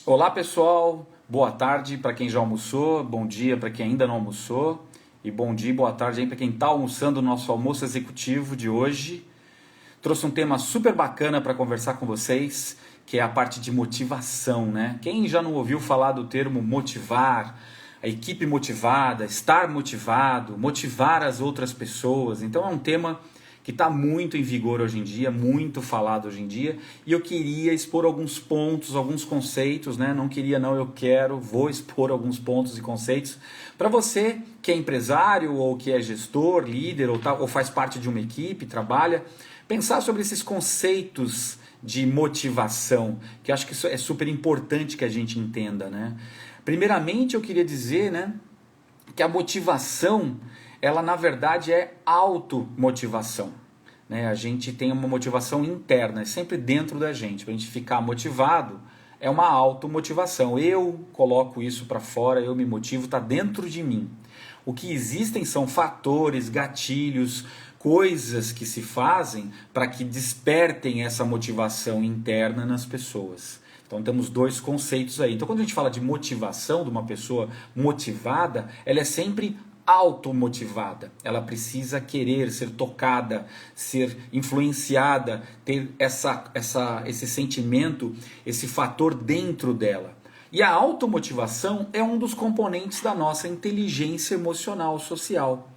Olá pessoal, boa tarde para quem já almoçou, bom dia para quem ainda não almoçou e bom dia e boa tarde aí para quem está almoçando o nosso almoço executivo de hoje. Trouxe um tema super bacana para conversar com vocês, que é a parte de motivação, né? Quem já não ouviu falar do termo motivar, a equipe motivada, estar motivado, motivar as outras pessoas? Então é um tema que está muito em vigor hoje em dia, muito falado hoje em dia, e eu queria expor alguns pontos, alguns conceitos, né? Não queria não, eu quero, vou expor alguns pontos e conceitos para você que é empresário ou que é gestor, líder ou faz parte de uma equipe, trabalha, pensar sobre esses conceitos de motivação, que acho que isso é super importante que a gente entenda, né? Primeiramente, eu queria dizer, né, que a motivação, ela na verdade é automotivação. Né? A gente tem uma motivação interna, é sempre dentro da gente. Para a gente ficar motivado, é uma automotivação. Eu coloco isso para fora, eu me motivo, está dentro de mim. O que existem são fatores, gatilhos, coisas que se fazem para que despertem essa motivação interna nas pessoas. Então temos dois conceitos aí. Então quando a gente fala de motivação de uma pessoa motivada, ela é sempre automotivada. Ela precisa querer ser tocada, ser influenciada, ter esse sentimento, esse fator dentro dela. E a automotivação é um dos componentes da nossa inteligência emocional social.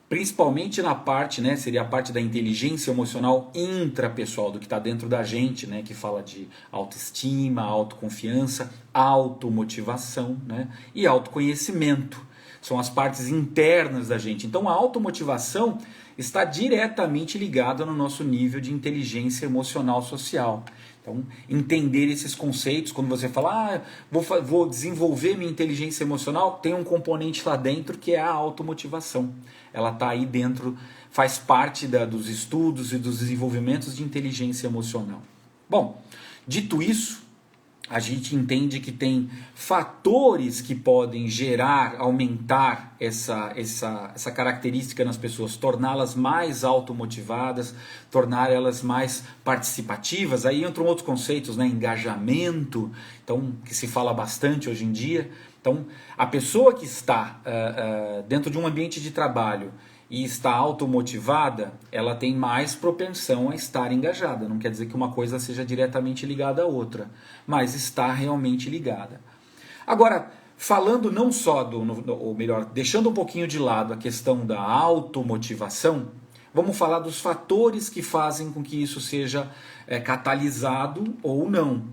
Principalmente na parte, né, seria a parte da inteligência emocional intrapessoal, do que está dentro da gente, né, que fala de autoestima, autoconfiança, automotivação, né, e autoconhecimento. São as partes internas da gente. Então a automotivação está diretamente ligada no nosso nível de inteligência emocional social. Então, entender esses conceitos, quando você fala, vou desenvolver minha inteligência emocional, tem um componente lá dentro que é a automotivação. Ela está aí dentro, faz parte dos estudos e dos desenvolvimentos de inteligência emocional. Bom, dito isso, a gente entende que tem fatores que podem gerar, aumentar essa característica nas pessoas, torná-las mais automotivadas, tornar elas mais participativas. Aí entram outros conceitos, né? Engajamento, então, que se fala bastante hoje em dia. Então, a pessoa que está dentro de um ambiente de trabalho e está automotivada, ela tem mais propensão a estar engajada. Não quer dizer que uma coisa seja diretamente ligada à outra, mas está realmente ligada. Agora, falando não só ou melhor, deixando um pouquinho de lado a questão da automotivação, vamos falar dos fatores que fazem com que isso seja catalisado ou não.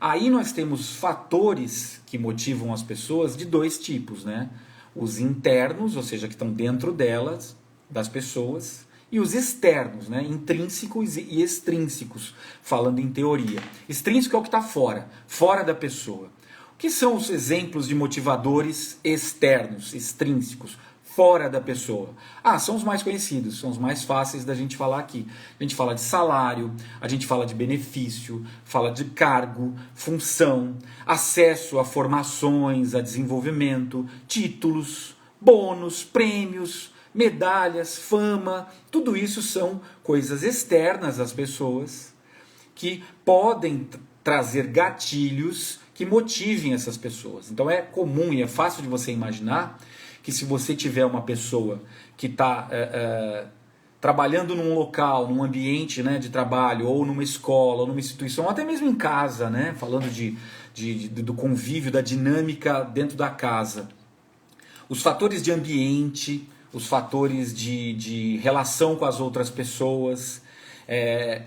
Aí nós temos fatores que motivam as pessoas de dois tipos, né? Os internos, ou seja, que estão dentro delas, das pessoas, e os externos, né? Intrínsecos e extrínsecos, falando em teoria. Extrínseco é o que está fora, fora da pessoa. O que são os exemplos de motivadores externos, extrínsecos, fora da pessoa? São os mais conhecidos, são os mais fáceis da gente falar aqui. A gente fala de salário, a gente fala de benefício, fala de cargo, função, acesso a formações, a desenvolvimento, títulos, bônus, prêmios, medalhas, fama. Tudo isso são coisas externas às pessoas que podem trazer gatilhos que motivem essas pessoas. Então é comum e é fácil de você imaginar que se você tiver uma pessoa que está trabalhando num local, num ambiente, né, de trabalho, ou numa escola, ou numa instituição, ou até mesmo em casa, né, falando do convívio, da dinâmica dentro da casa, os fatores de ambiente, os fatores de relação com as outras pessoas,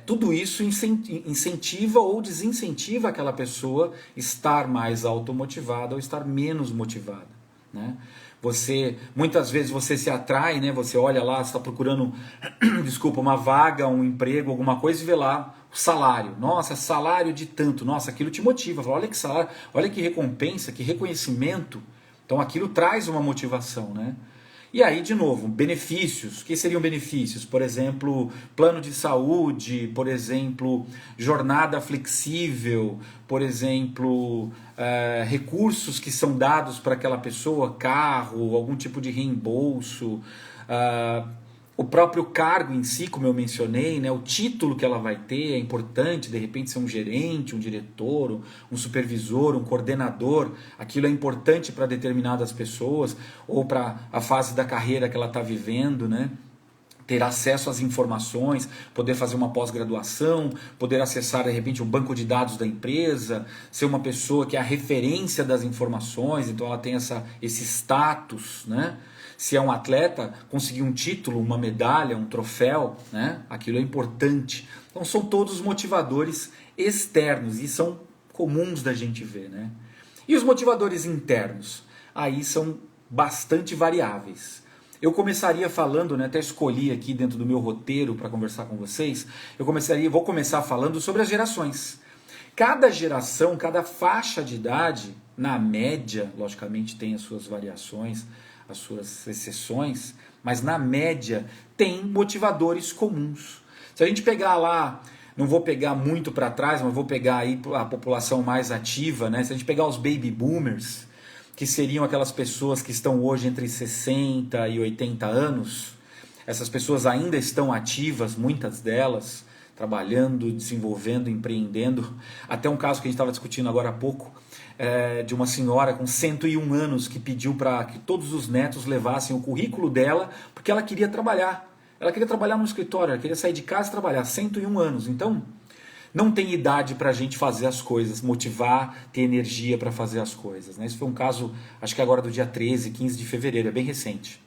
tudo isso incentiva ou desincentiva aquela pessoa estar mais automotivada ou estar menos motivada, né? Muitas vezes você se atrai, né? Você olha lá, está procurando, desculpa, uma vaga, um emprego, alguma coisa e vê lá o salário. Nossa, salário de tanto. Nossa, aquilo te motiva. Fala, olha que salário, olha que recompensa, que reconhecimento. Então aquilo traz uma motivação, né? E aí, de novo, benefícios. O que seriam benefícios? Por exemplo, plano de saúde, por exemplo, jornada flexível, por exemplo, recursos que são dados para aquela pessoa, carro, algum tipo de reembolso, O próprio cargo em si, como eu mencionei, né, o título que ela vai ter é importante, de repente ser um gerente, um diretor, um supervisor, um coordenador, aquilo é importante para determinadas pessoas ou para a fase da carreira que ela está vivendo, né? Ter acesso às informações, poder fazer uma pós-graduação, poder acessar de repente o banco de dados da empresa, ser uma pessoa que é a referência das informações, então ela tem esse status, né? Se é um atleta, conseguir um título, uma medalha, um troféu, né? Aquilo é importante. Então são todos motivadores externos e são comuns da gente ver, né? E os motivadores internos? Aí são bastante variáveis. Eu começaria falando, né, até escolhi aqui dentro do meu roteiro para conversar com vocês, vou começar falando sobre as gerações. Cada geração, cada faixa de idade, na média, logicamente tem as suas variações, as suas exceções, mas na média tem motivadores comuns. Se a gente pegar lá, não vou pegar muito para trás, mas vou pegar aí a população mais ativa, né? Se a gente pegar os baby boomers, que seriam aquelas pessoas que estão hoje entre 60 e 80 anos, essas pessoas ainda estão ativas, muitas delas, trabalhando, desenvolvendo, empreendendo. Até um caso que a gente estava discutindo agora há pouco, de uma senhora com 101 anos que pediu para que todos os netos levassem o currículo dela, porque ela queria trabalhar. Ela queria trabalhar no escritório, ela queria sair de casa e trabalhar, 101 anos. Então, não tem idade para a gente fazer as coisas, motivar, ter energia para fazer as coisas, né? Esse foi um caso, acho que agora do dia 13, 15 de fevereiro, é bem recente.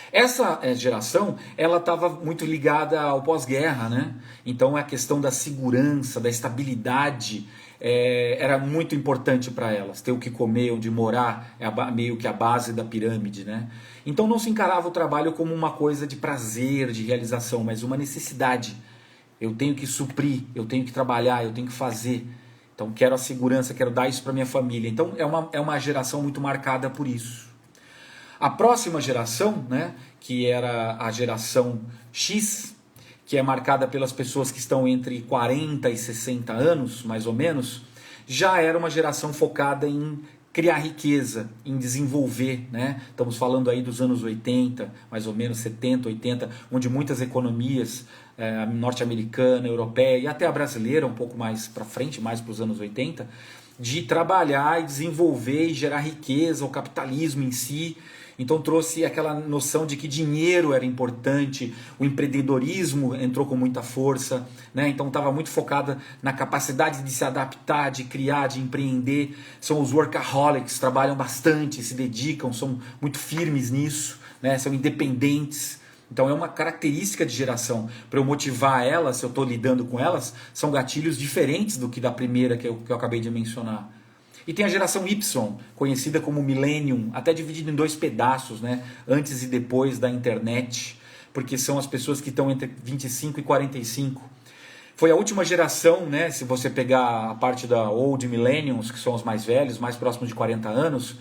Essa geração, ela estava muito ligada ao pós-guerra, né? Então a questão da segurança, da estabilidade, era muito importante para elas. Ter o que comer, onde morar, meio que a base da pirâmide, né? Então não se encarava o trabalho como uma coisa de prazer, de realização, mas uma necessidade. Eu tenho que suprir, eu tenho que trabalhar, eu tenho que fazer. Então quero a segurança, quero dar isso para minha família. Então é uma geração muito marcada por isso. A próxima geração, né, que era a geração X, que é marcada pelas pessoas que estão entre 40 e 60 anos, mais ou menos, já era uma geração focada em criar riqueza, em desenvolver, né? Estamos falando aí dos anos 80, mais ou menos 70, 80, onde muitas economias norte-americana, europeia e até a brasileira, um pouco mais para frente, mais para os anos 80, de trabalhar e desenvolver e gerar riqueza, o capitalismo em si. Então trouxe aquela noção de que dinheiro era importante, o empreendedorismo entrou com muita força, né? Então estava muito focada na capacidade de se adaptar, de criar, de empreender. São os workaholics, trabalham bastante, se dedicam, são muito firmes nisso, né? São independentes. Então é uma característica de geração. Para eu motivar elas, se eu estou lidando com elas, são gatilhos diferentes do que da primeira que eu acabei de mencionar. E tem a geração Y, conhecida como Millennium, até dividida em dois pedaços, né? Antes e depois da internet, porque são as pessoas que estão entre 25 e 45. Foi a última geração, né? Se você pegar a parte da Old Millenniums, que são os mais velhos, mais próximos de 40 anos,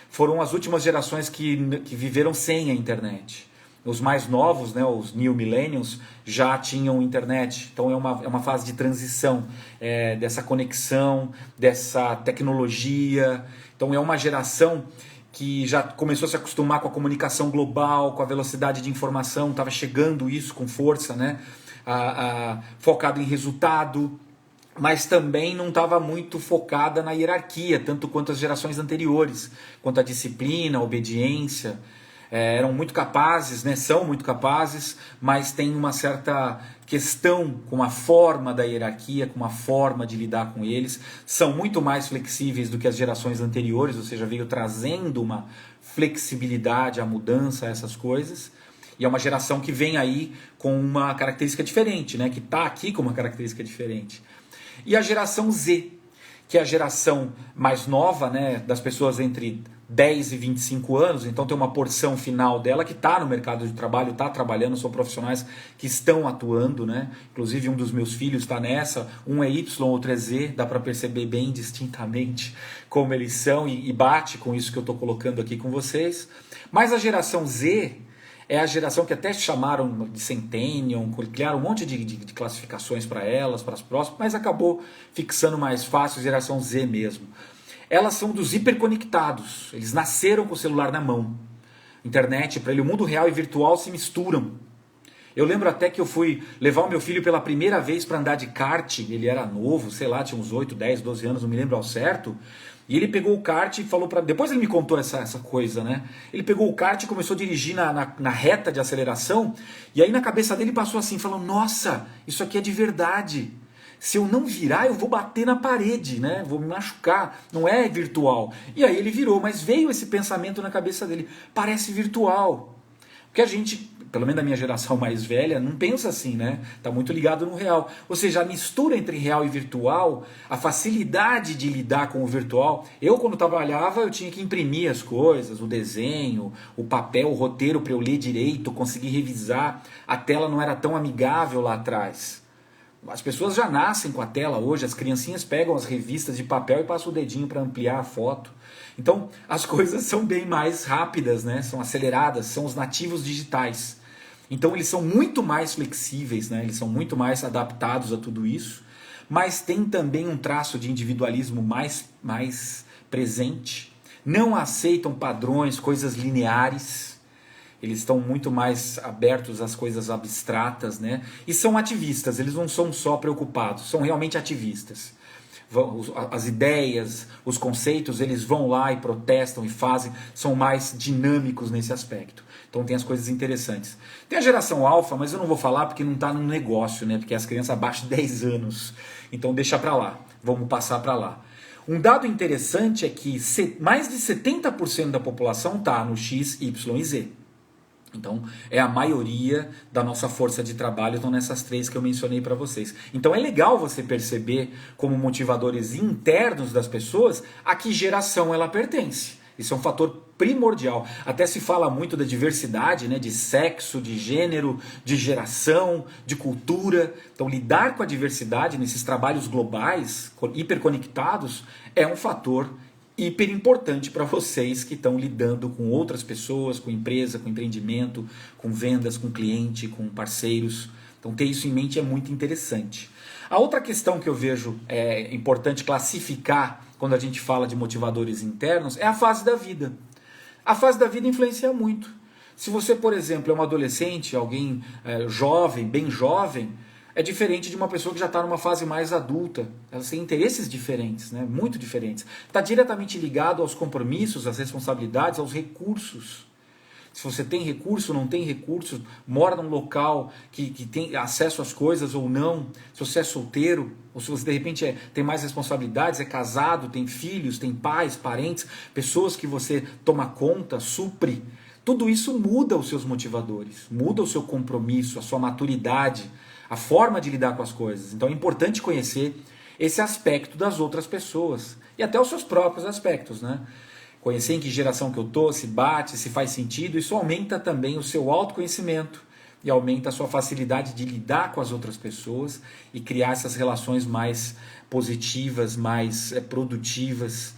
foram as últimas gerações que viveram sem a internet. Os mais novos, né, os New Millennials, já tinham internet. Então é uma fase de transição, dessa conexão, dessa tecnologia. Então é uma geração que já começou a se acostumar com a comunicação global, com a velocidade de informação, estava chegando isso com força, né, focado em resultado, mas também não estava muito focada na hierarquia, tanto quanto as gerações anteriores, quanto a disciplina, a obediência. Eram muito capazes, né? São muito capazes, mas tem uma certa questão com a forma da hierarquia, com a forma de lidar com eles. São muito mais flexíveis do que as gerações anteriores, ou seja, veio trazendo uma flexibilidade, a mudança, essas coisas. E é uma geração que vem aí com uma característica diferente, né? Que está aqui com uma característica diferente. E a geração Z, que é a geração mais nova, né? Das pessoas entre 10 e 25 anos, então tem uma porção final dela que está no mercado de trabalho, está trabalhando, são profissionais que estão atuando, né? Inclusive um dos meus filhos está nessa, um é Y, outro é Z, dá para perceber bem distintamente como eles são e bate com isso que eu estou colocando aqui com vocês. Mas a geração Z é a geração que até chamaram de Centennial, criaram um monte de classificações para elas, para as próximas, mas acabou fixando mais fácil a geração Z mesmo. Elas são dos hiperconectados, eles nasceram com o celular na mão. Internet, para ele, o mundo real e virtual se misturam. Eu lembro até que eu fui levar o meu filho pela primeira vez para andar de kart, ele era novo, sei lá, tinha uns 8, 10, 12 anos, não me lembro ao certo, e ele pegou o kart e falou para... Depois ele me contou essa coisa, né? Ele pegou o kart e começou a dirigir na reta de aceleração, e aí na cabeça dele passou assim, falou, nossa, isso aqui é de verdade. Se eu não virar, eu vou bater na parede, né? Vou me machucar, não é virtual. E aí ele virou, mas veio esse pensamento na cabeça dele, parece virtual. Porque a gente, pelo menos da minha geração mais velha, não pensa assim, né? Está muito ligado no real. Ou seja, a mistura entre real e virtual, a facilidade de lidar com o virtual. Eu, quando trabalhava, eu tinha que imprimir as coisas, o desenho, o papel, o roteiro para eu ler direito, conseguir revisar. A tela não era tão amigável lá atrás. As pessoas já nascem com a tela hoje, as criancinhas pegam as revistas de papel e passam o dedinho para ampliar a foto. Então as coisas são bem mais rápidas, né? São aceleradas, são os nativos digitais. Então eles são muito mais flexíveis, né? Eles são muito mais adaptados a tudo isso, mas tem também um traço de individualismo mais presente. Não aceitam padrões, coisas lineares. Eles estão muito mais abertos às coisas abstratas, né? E são ativistas, eles não são só preocupados, são realmente ativistas. As ideias, os conceitos, eles vão lá e protestam e fazem, são mais dinâmicos nesse aspecto. Então tem as coisas interessantes. Tem a geração alfa, mas eu não vou falar porque não está no negócio, né? Porque as crianças abaixo de 10 anos. Então deixa para lá, vamos passar para lá. Um dado interessante é que mais de 70% da população está no X, Y e Z. Então, é a maioria da nossa força de trabalho, estão nessas três que eu mencionei para vocês. Então, é legal você perceber como motivadores internos das pessoas a que geração ela pertence. Isso é um fator primordial. Até se fala muito da diversidade, né, de sexo, de gênero, de geração, de cultura. Então, lidar com a diversidade nesses trabalhos globais, hiperconectados, é um fator hiper importante para vocês que estão lidando com outras pessoas, com empresa, com empreendimento, com vendas, com cliente, com parceiros. Então ter isso em mente é muito interessante. A outra questão que eu vejo é importante classificar quando a gente fala de motivadores internos é a fase da vida. A fase da vida influencia muito. Se você, por exemplo, é um adolescente, alguém jovem, bem jovem, é diferente de uma pessoa que já está numa fase mais adulta. Elas têm interesses diferentes, né? Muito diferentes. Está diretamente ligado aos compromissos, às responsabilidades, aos recursos. Se você tem recurso, não tem recurso, mora num local que tem acesso às coisas ou não, se você é solteiro, ou se você de repente tem mais responsabilidades, é casado, tem filhos, tem pais, parentes, pessoas que você toma conta, supre. Tudo isso muda os seus motivadores, muda o seu compromisso, a sua maturidade, a forma de lidar com as coisas. Então é importante conhecer esse aspecto das outras pessoas e até os seus próprios aspectos, né? Conhecer em que geração que eu tô, se bate, se faz sentido, isso aumenta também o seu autoconhecimento e aumenta a sua facilidade de lidar com as outras pessoas e criar essas relações mais positivas, mais produtivas,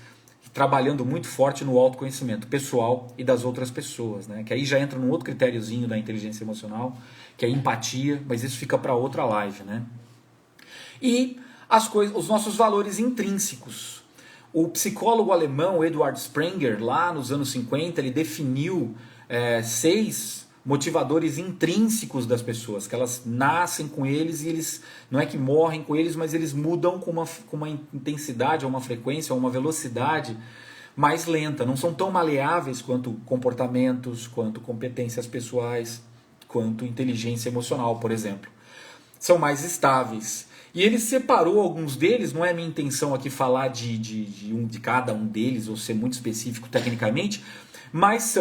trabalhando muito forte no autoconhecimento pessoal e das outras pessoas, né? Que aí já entra num outro critériozinho da inteligência emocional, que é empatia, mas isso fica para outra live, né? E os nossos valores intrínsecos. O psicólogo alemão Eduard Sprenger, lá nos anos 50, ele definiu 6 motivadores intrínsecos das pessoas, que elas nascem com eles e eles não é que morrem com eles, mas eles mudam com uma intensidade, ou uma frequência, ou uma velocidade mais lenta. Não são tão maleáveis quanto comportamentos, quanto competências pessoais, quanto inteligência emocional, por exemplo. São mais estáveis. E ele separou alguns deles, não é minha intenção aqui falar de cada um deles, ou ser muito específico tecnicamente, mas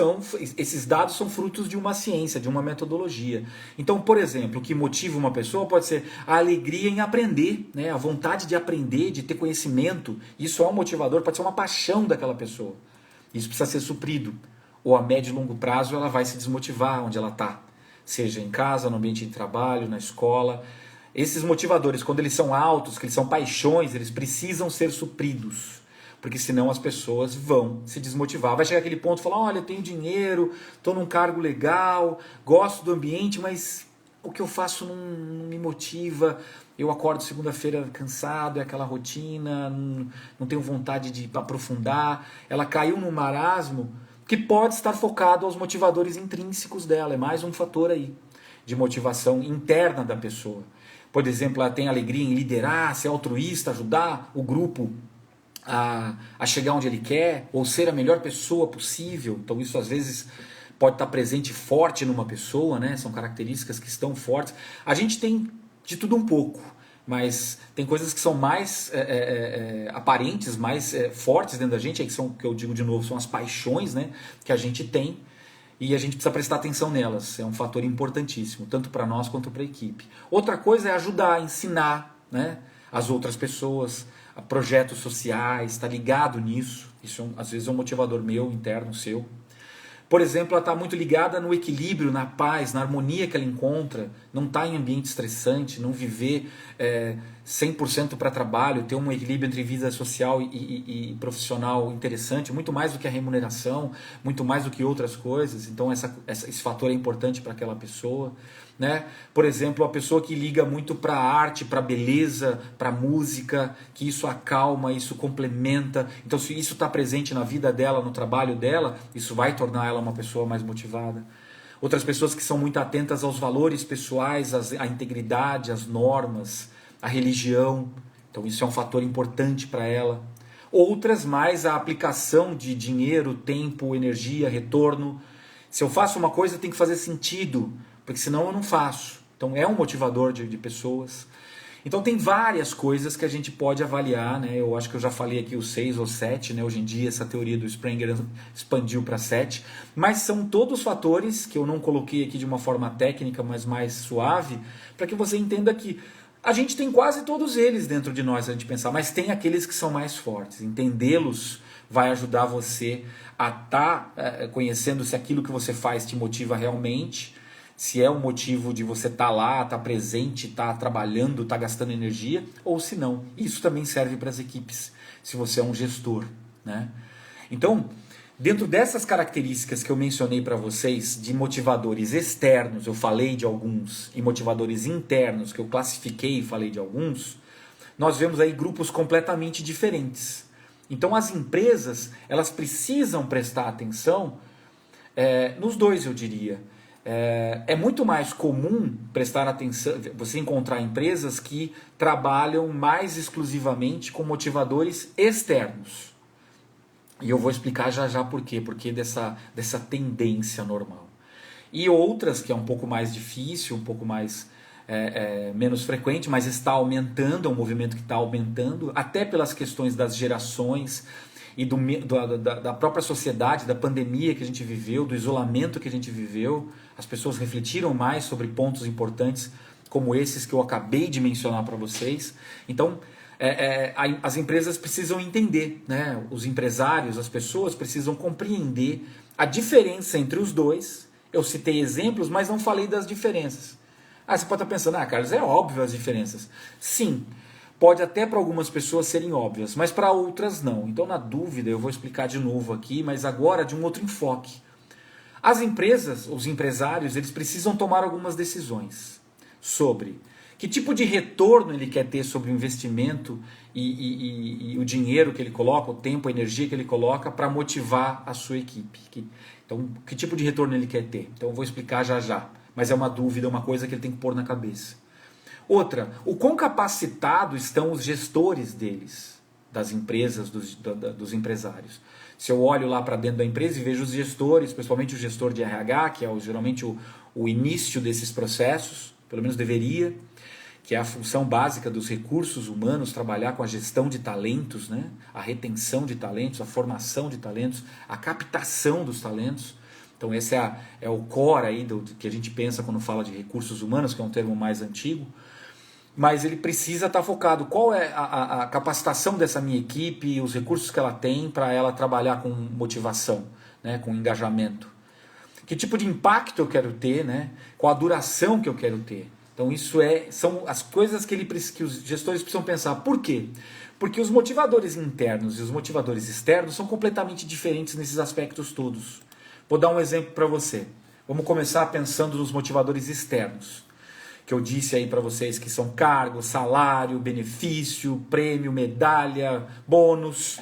esses dados são frutos de uma ciência, de uma metodologia. Então, por exemplo, o que motiva uma pessoa pode ser a alegria em aprender, né? A vontade de aprender, de ter conhecimento. Isso é um motivador, pode ser uma paixão daquela pessoa. Isso precisa ser suprido. Ou a médio e longo prazo ela vai se desmotivar onde ela está. Seja em casa, no ambiente de trabalho, na escola. Esses motivadores, quando eles são altos, que eles são paixões, eles precisam ser supridos. Porque senão as pessoas vão se desmotivar. Vai chegar aquele ponto e falar, olha, eu tenho dinheiro, estou num cargo legal, gosto do ambiente, mas o que eu faço não me motiva. Eu acordo segunda-feira cansado, é aquela rotina, não tenho vontade de aprofundar. Ela caiu num marasmo que pode estar focado aos motivadores intrínsecos dela. É mais um fator aí. de motivação interna da pessoa. Por exemplo, ela tem alegria em liderar, ser altruísta, ajudar o grupo a chegar onde ele quer, ou ser a melhor pessoa possível. Então isso às vezes pode estar presente forte numa pessoa, né? São características que estão fortes. A gente tem de tudo um pouco, mas tem coisas que são mais aparentes, mais fortes dentro da gente, que eu digo de novo, são as paixões, né, que a gente tem, e a gente precisa prestar atenção nelas. É um fator importantíssimo, tanto para nós quanto para a equipe. Outra coisa é ajudar, ensinar, né, as outras pessoas, a projetos sociais, estar ligado nisso. Isso às vezes é um motivador meu, interno, seu. Por exemplo, ela está muito ligada no equilíbrio, na paz, na harmonia que ela encontra, não estar em ambiente estressante, não viver 100% para trabalho, ter um equilíbrio entre vida social e profissional interessante, muito mais do que a remuneração, muito mais do que outras coisas. Então esse fator é importante para aquela pessoa. Né? Por exemplo, a pessoa que liga muito para a arte, para a beleza, para a música, que isso acalma, isso complementa. Então, se isso está presente na vida dela, no trabalho dela, isso vai tornar ela uma pessoa mais motivada. Outras pessoas que são muito atentas aos valores pessoais, à integridade, às normas, à religião. Então, isso é um fator importante para ela. Outras mais a aplicação de dinheiro, tempo, energia, retorno. Se eu faço uma coisa, tem que fazer sentido, porque senão eu não faço. Então é um motivador de pessoas. Então tem várias coisas que a gente pode avaliar, né? Eu acho que eu já falei aqui os 6 ou 7, né? Hoje em dia essa teoria do Springer expandiu para 7, mas são todos fatores que eu não coloquei aqui de uma forma técnica, mas mais suave, para que você entenda que a gente tem quase todos eles dentro de nós, a gente pensar, mas tem aqueles que são mais fortes. Entendê-los vai ajudar você a estar conhecendo se aquilo que você faz te motiva realmente, se é um motivo de você estar lá, estar presente, estar trabalhando, estar gastando energia, ou se não. Isso também serve para as equipes, se você é um gestor, né? Então, dentro dessas características que eu mencionei para vocês, de motivadores externos, eu falei de alguns, e motivadores internos, que eu classifiquei e falei de alguns, nós vemos aí grupos completamente diferentes. Então, as empresas, elas precisam prestar atenção nos dois, eu diria. É muito mais comum prestar atenção, você encontrar empresas que trabalham mais exclusivamente com motivadores externos. E eu vou explicar já já por quê, porque dessa tendência normal. E outras que é um pouco mais difícil, um pouco mais menos frequente, mas está aumentando, é um movimento que está aumentando, até pelas questões das gerações e da própria sociedade, da pandemia que a gente viveu, do isolamento que a gente viveu. As pessoas refletiram mais sobre pontos importantes como esses que eu acabei de mencionar para vocês. Então, as empresas precisam entender, né? Os empresários, as pessoas precisam compreender a diferença entre os dois. Eu citei exemplos, mas não falei das diferenças. Você pode estar pensando, Carlos, é óbvio as diferenças. Sim, pode até para algumas pessoas serem óbvias, mas para outras não. Então, na dúvida, eu vou explicar de novo aqui, mas agora de um outro enfoque. As empresas, os empresários, eles precisam tomar algumas decisões sobre que tipo de retorno ele quer ter sobre o investimento e o dinheiro que ele coloca, o tempo, a energia que ele coloca para motivar a sua equipe. Então, que tipo de retorno ele quer ter? Então, eu vou explicar já já, mas é uma dúvida, uma coisa que ele tem que pôr na cabeça. Outra, o quão capacitados estão os gestores deles, das empresas, dos empresários. Se eu olho lá para dentro da empresa e vejo os gestores, principalmente o gestor de RH, que é geralmente o início desses processos, pelo menos deveria, que é a função básica dos recursos humanos, trabalhar com a gestão de talentos, né? A retenção de talentos, a formação de talentos, a captação dos talentos. Então esse é o core aí do que a gente pensa quando fala de recursos humanos, que é um termo mais antigo. Mas ele precisa estar focado. Qual é a capacitação dessa minha equipe, os recursos que ela tem para ela trabalhar com motivação, né, com engajamento? Que tipo de impacto eu quero ter, né? Qual a duração que eu quero ter? Então isso são as coisas que os gestores precisam pensar. Por quê? Porque os motivadores internos e os motivadores externos são completamente diferentes nesses aspectos todos. Vou dar um exemplo para você. Vamos começar pensando nos motivadores externos, que eu disse aí para vocês que são cargo, salário, benefício, prêmio, medalha, bônus.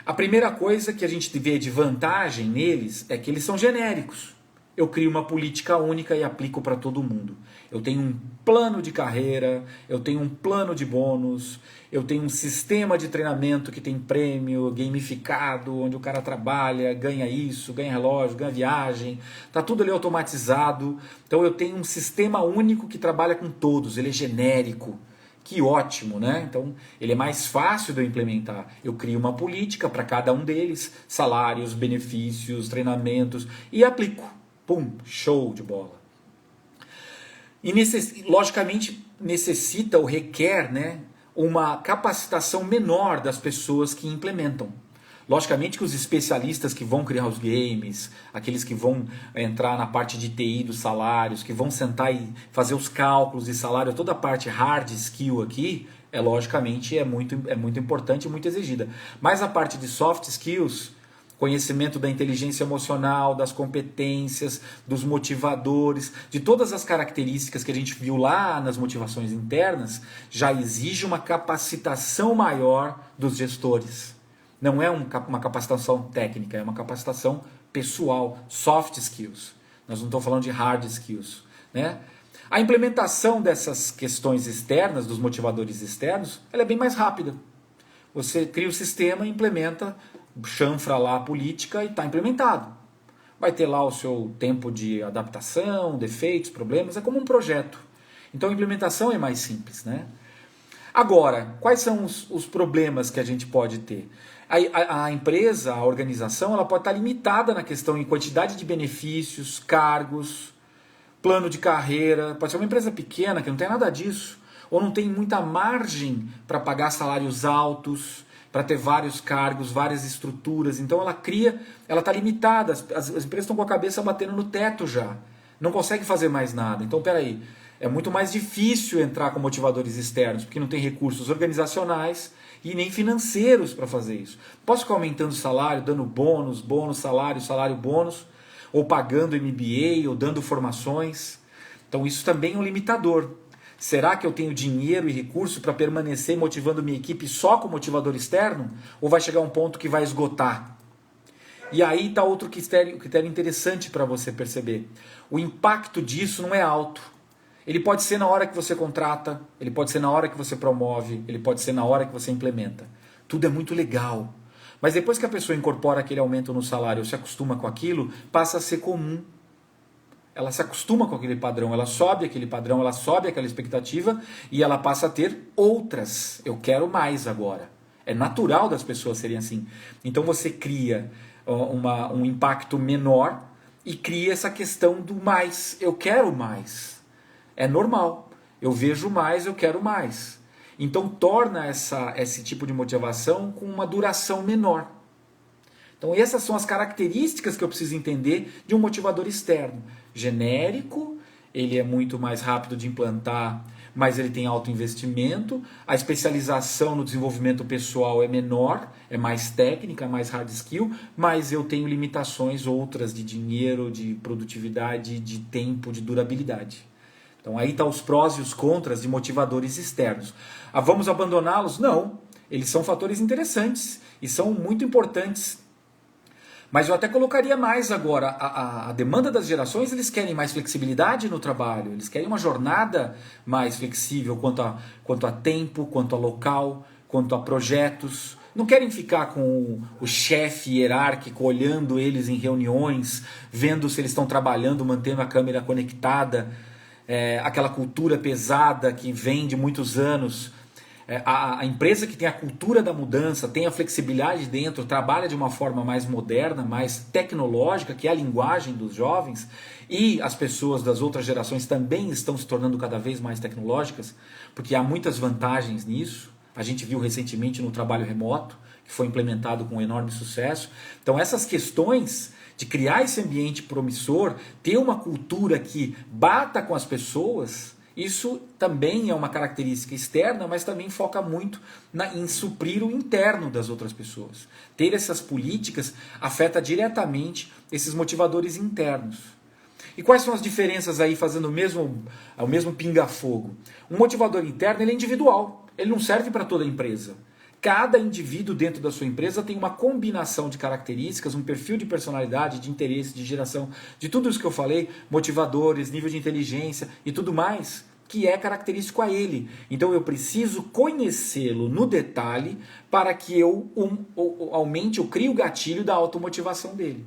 A primeira coisa que a gente vê de vantagem neles é que eles são genéricos. eu crio uma política única e aplico para todo mundo. Eu tenho um plano de carreira, eu tenho um plano de bônus, eu tenho um sistema de treinamento que tem prêmio, gamificado, onde o cara trabalha, ganha isso, ganha relógio, ganha viagem, tá tudo ali automatizado. Então eu tenho um sistema único que trabalha com todos, ele é genérico. Que ótimo, né? Então ele é mais fácil de eu implementar. Eu crio uma política para cada um deles, salários, benefícios, treinamentos, e aplico. Pum, show de bola. E logicamente necessita ou requer, né, uma capacitação menor das pessoas que implementam. Logicamente que os especialistas que vão criar os games, aqueles que vão entrar na parte de TI dos salários, que vão sentar e fazer os cálculos de salário, toda a parte hard skill aqui, logicamente é muito importante e muito exigida. Mas a parte de soft skills, conhecimento da inteligência emocional, das competências, dos motivadores, de todas as características que a gente viu lá nas motivações internas, já exige uma capacitação maior dos gestores. Não é uma capacitação técnica, é uma capacitação pessoal, soft skills. Nós não estamos falando de hard skills, né? A implementação dessas questões externas, dos motivadores externos, ela é bem mais rápida. Você cria o sistema, implementa, chanfra lá a política e está implementado. Vai ter lá o seu tempo de adaptação, defeitos, problemas, é como um projeto. Então a implementação é mais simples, né? Agora, quais são os problemas que a gente pode ter? A empresa, a organização, ela pode estar limitada na questão em quantidade de benefícios, cargos, plano de carreira. Pode ser uma empresa pequena que não tem nada disso, ou não tem muita margem para pagar salários altos, para ter vários cargos, várias estruturas. Então ela está limitada, as empresas estão com a cabeça batendo no teto já, não consegue fazer mais nada. Então, peraí, é muito mais difícil entrar com motivadores externos, porque não tem recursos organizacionais e nem financeiros para fazer isso. Posso ficar aumentando o salário, dando bônus, salário, bônus, ou pagando MBA, ou dando formações. Então isso também é um limitador. Será que eu tenho dinheiro e recurso para permanecer motivando minha equipe só com motivador externo? Ou vai chegar um ponto que vai esgotar? E aí está outro critério interessante para você perceber. O impacto disso não é alto. Ele pode ser na hora que você contrata, ele pode ser na hora que você promove, ele pode ser na hora que você implementa. Tudo é muito legal. Mas depois que a pessoa incorpora aquele aumento no salário, ou se acostuma com aquilo, passa a ser comum. Ela se acostuma com aquele padrão, ela sobe aquele padrão, ela sobe aquela expectativa e ela passa a ter outras. Eu quero mais agora. É natural das pessoas serem assim. Então você cria um impacto menor e cria essa questão do mais. Eu quero mais. É normal. Eu vejo mais, eu quero mais. Então torna esse tipo de motivação com uma duração menor. Então essas são as características que eu preciso entender de um motivador externo. Genérico, ele é muito mais rápido de implantar, mas ele tem alto investimento. A especialização no desenvolvimento pessoal é menor, é mais técnica, mais hard skill, mas eu tenho limitações outras de dinheiro, de produtividade, de tempo, de durabilidade. Então aí estão os prós e os contras de motivadores externos. Vamos abandoná-los? Não. Eles são fatores interessantes e são muito importantes. Mas eu até colocaria mais agora. A demanda das gerações, eles querem mais flexibilidade no trabalho. Eles querem uma jornada mais flexível quanto a tempo, quanto a local, quanto a projetos. Não querem ficar com o chefe hierárquico olhando eles em reuniões, vendo se eles estão trabalhando, mantendo a câmera conectada. Aquela cultura pesada que vem de muitos anos. A empresa que tem a cultura da mudança, tem a flexibilidade dentro, trabalha de uma forma mais moderna, mais tecnológica, que é a linguagem dos jovens, e as pessoas das outras gerações também estão se tornando cada vez mais tecnológicas, porque há muitas vantagens nisso. A gente viu recentemente no trabalho remoto, que foi implementado com enorme sucesso. Então essas questões de criar esse ambiente promissor, ter uma cultura que bata com as pessoas, isso também é uma característica externa, mas também foca muito em suprir o interno das outras pessoas. Ter essas políticas afeta diretamente esses motivadores internos. E quais são as diferenças aí, fazendo o mesmo pinga-fogo? Um motivador interno ele é individual, ele não serve para toda a empresa. Cada indivíduo dentro da sua empresa tem uma combinação de características, um perfil de personalidade, de interesse, de geração, de tudo isso que eu falei, motivadores, nível de inteligência e tudo mais, que é característico a ele. Então eu preciso conhecê-lo no detalhe para que eu aumente, eu crie o gatilho da automotivação dele.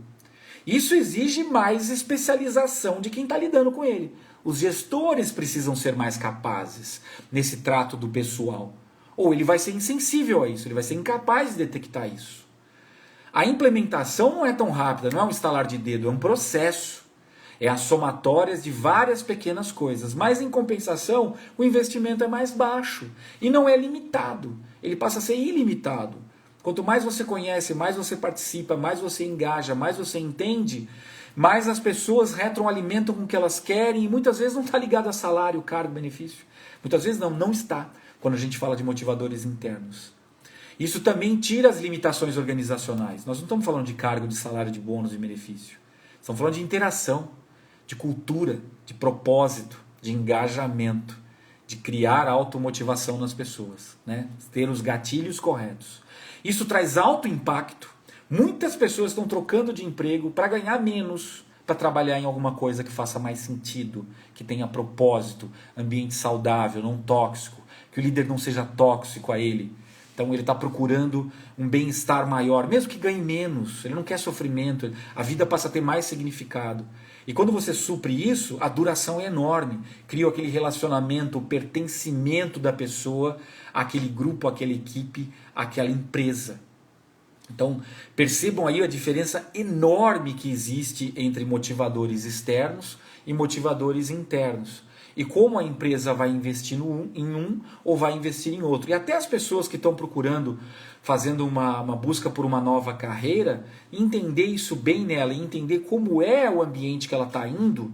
Isso exige mais especialização de quem está lidando com ele. Os gestores precisam ser mais capazes nesse trato do pessoal. Ou ele vai ser insensível a isso, ele vai ser incapaz de detectar isso. A implementação não é tão rápida, não é um estalar de dedo, é um processo. É a somatória de várias pequenas coisas. Mas em compensação, o investimento é mais baixo e não é limitado. Ele passa a ser ilimitado. Quanto mais você conhece, mais você participa, mais você engaja, mais você entende, mais as pessoas retroalimentam com o que elas querem e muitas vezes não está ligado a salário, cargo, benefício. Muitas vezes não está, quando a gente fala de motivadores internos. Isso também tira as limitações organizacionais. Nós não estamos falando de cargo, de salário, de bônus, de benefício. Estamos falando de interação, de cultura, de propósito, de engajamento, de criar automotivação nas pessoas, né? Ter os gatilhos corretos. Isso traz alto impacto. Muitas pessoas estão trocando de emprego para ganhar menos, para trabalhar em alguma coisa que faça mais sentido, que tenha propósito, ambiente saudável, não tóxico, que o líder não seja tóxico a ele. Então ele está procurando um bem-estar maior, mesmo que ganhe menos, ele não quer sofrimento, a vida passa a ter mais significado. E quando você supre isso, a duração é enorme, cria aquele relacionamento, o pertencimento da pessoa àquele grupo, àquela equipe, àquela empresa. Então percebam aí a diferença enorme que existe entre motivadores externos e motivadores internos. E como a empresa vai investir em um ou vai investir em outro. E até as pessoas que estão procurando, fazendo uma busca por uma nova carreira, entender isso bem nela e entender como é o ambiente que ela está indo,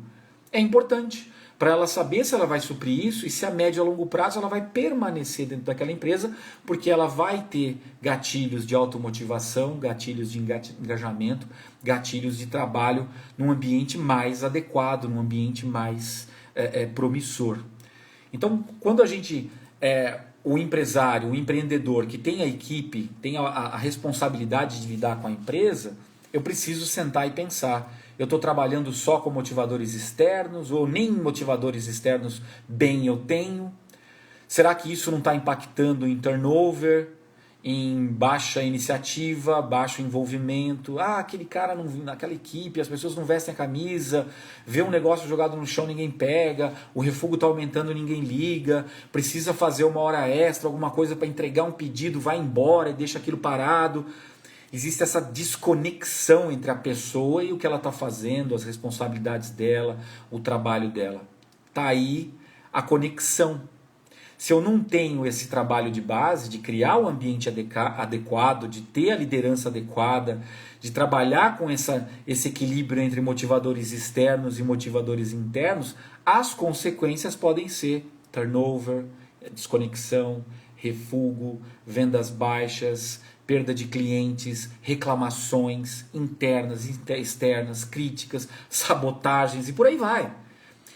é importante. Para ela saber se ela vai suprir isso e se a médio e a longo prazo ela vai permanecer dentro daquela empresa, porque ela vai ter gatilhos de automotivação, gatilhos de engajamento, gatilhos de trabalho num ambiente mais adequado, num ambiente mais promissor. Então, quando a gente, o empresário, o empreendedor que tem a equipe, tem a responsabilidade de lidar com a empresa, eu preciso sentar e pensar, eu estou trabalhando só com motivadores externos ou nem motivadores externos bem eu tenho? Será que isso não está impactando em turnover, em baixa iniciativa, baixo envolvimento? Aquele cara, naquela equipe, as pessoas não vestem a camisa, vê um negócio jogado no chão, ninguém pega, o refúgio está aumentando, ninguém liga, precisa fazer uma hora extra, alguma coisa para entregar um pedido, vai embora e deixa aquilo parado. Existe essa desconexão entre a pessoa e o que ela está fazendo, as responsabilidades dela, o trabalho dela. Está aí a conexão. Se eu não tenho esse trabalho de base, de criar o ambiente adequado, de ter a liderança adequada, de trabalhar com esse equilíbrio entre motivadores externos e motivadores internos, as consequências podem ser turnover, desconexão, refúgio, vendas baixas, perda de clientes, reclamações internas, externas, críticas, sabotagens e por aí vai.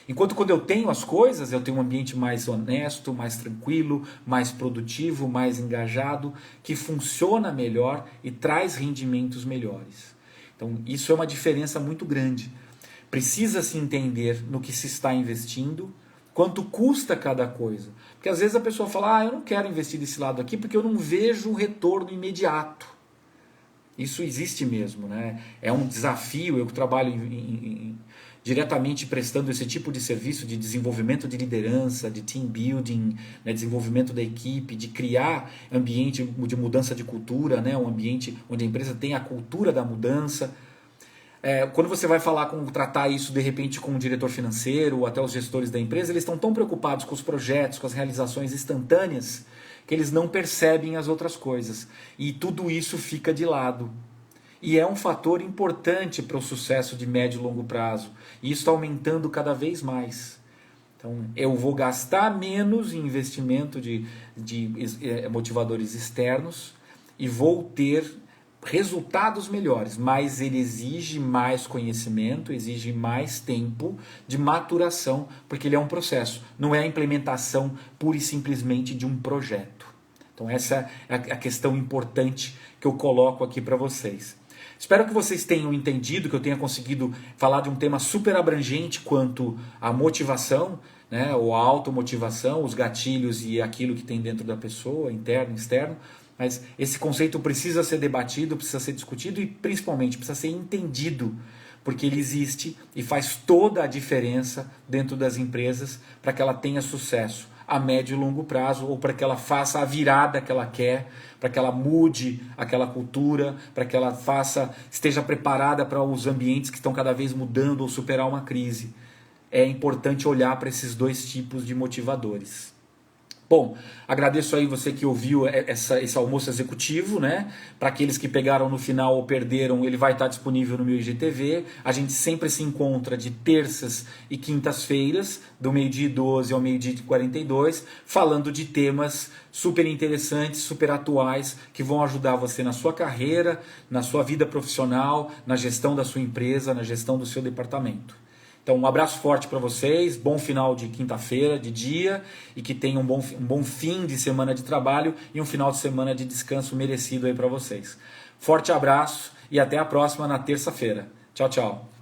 Enquanto quando eu tenho as coisas, eu tenho um ambiente mais honesto, mais tranquilo, mais produtivo, mais engajado, que funciona melhor e traz rendimentos melhores. Então isso é uma diferença muito grande. Precisa se entender no que se está investindo, quanto custa cada coisa. Porque às vezes a pessoa fala, eu não quero investir desse lado aqui porque eu não vejo um retorno imediato. Isso existe mesmo, né? É um desafio, eu que trabalho diretamente prestando esse tipo de serviço de desenvolvimento de liderança, de team building, né, desenvolvimento da equipe, de criar ambiente de mudança de cultura, né, um ambiente onde a empresa tem a cultura da mudança. Quando você vai tratar isso de repente com o diretor financeiro ou até os gestores da empresa, eles estão tão preocupados com os projetos, com as realizações instantâneas, que eles não percebem as outras coisas. E tudo isso fica de lado. E é um fator importante para o sucesso de médio e longo prazo. E isso está aumentando cada vez mais. Então, eu vou gastar menos em investimento de motivadores externos e vou ter resultados melhores, mas ele exige mais conhecimento, exige mais tempo de maturação, porque ele é um processo, não é a implementação pura e simplesmente de um projeto. Então essa é a questão importante que eu coloco aqui para vocês. Espero que vocês tenham entendido, que eu tenha conseguido falar de um tema super abrangente quanto à motivação, né, ou a automotivação, os gatilhos e aquilo que tem dentro da pessoa, interno e externo. Mas esse conceito precisa ser debatido, precisa ser discutido e principalmente precisa ser entendido, porque ele existe e faz toda a diferença dentro das empresas para que ela tenha sucesso a médio e longo prazo, ou para que ela faça a virada que ela quer, para que ela mude aquela cultura, para que ela esteja preparada para os ambientes que estão cada vez mudando ou superar uma crise. É importante olhar para esses dois tipos de motivadores. Bom, agradeço aí você que ouviu esse almoço executivo, né? Para aqueles que pegaram no final ou perderam, ele vai estar disponível no meu IGTV. A gente sempre se encontra de terças e quintas-feiras, do 12h ao 12h42, falando de temas super interessantes, super atuais, que vão ajudar você na sua carreira, na sua vida profissional, na gestão da sua empresa, na gestão do seu departamento. Então, um abraço forte para vocês, bom final de quinta-feira, de dia, e que tenham um bom fim de semana de trabalho e um final de semana de descanso merecido aí para vocês. Forte abraço e até a próxima na terça-feira. Tchau, tchau.